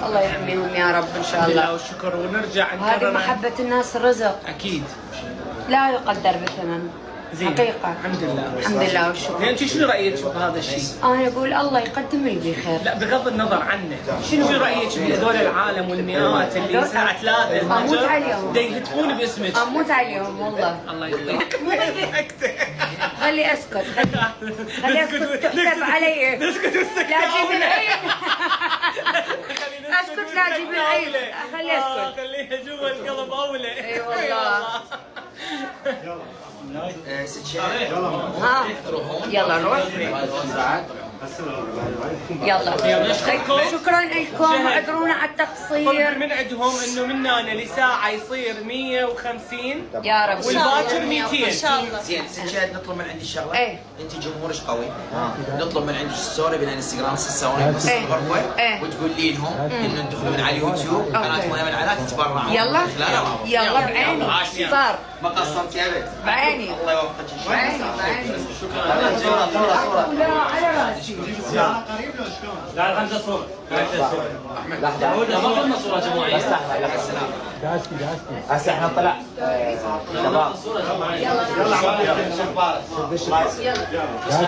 الله يحميهم يا رب ان شاء الله. والشكر. ونرجع هذه نكرر. محبة الناس رزق اكيد. لا يقدر بثمن. زين. حقيقة. الحمد لله. الحمد لله والشكر. انت شنو رايك بهذا الشيء؟ انا اقول الله يقدم اللي بخير. لا بغض النظر عنه، شنو رايك بهذول العالم والمئات اللي الساعه 3 اموت عليهم. دا يهتفون باسمك؟ اموت عليهم والله. الله يحفظك. خلي اسكت خلي اسكت تحسب علي. اسكت اسكت. لا اجيب العيد. اسكت لا اجيب العيد. خلي اسكت. خليها جوا القلب اولى. اي والله. ست شهر. ها يلا نروح. يلا شكرا لكم واعذرونا على التقصير. من عندهم انه من هنا لساعه يصير 150 يا رب والباكر 200 ان شاء الله. زين ست شهر نطلب من عندي شغله. ايه. انت جمهورك قوي. نطلب من عندك ستوري بالانستغرام تسوون بس ايه. الغرفه ايه. وتقولي لهم انه ندخلوا من على اليوتيوب قناه مهمه العلاء تتبرعوا. يلا لا يلا بعيني صار ما قصرت يا بنت. بعيني الله يوفقك ان شاء الله. بعيني شكرا. صوره. لا على راسي. لا خمسة صورة. احمد لحظه. ما قلنا صورة جماعية. بس لحظه لحظه السلام. هسه احنا طلع شباب. صورة جماعية. يلا يلا عمار يلا.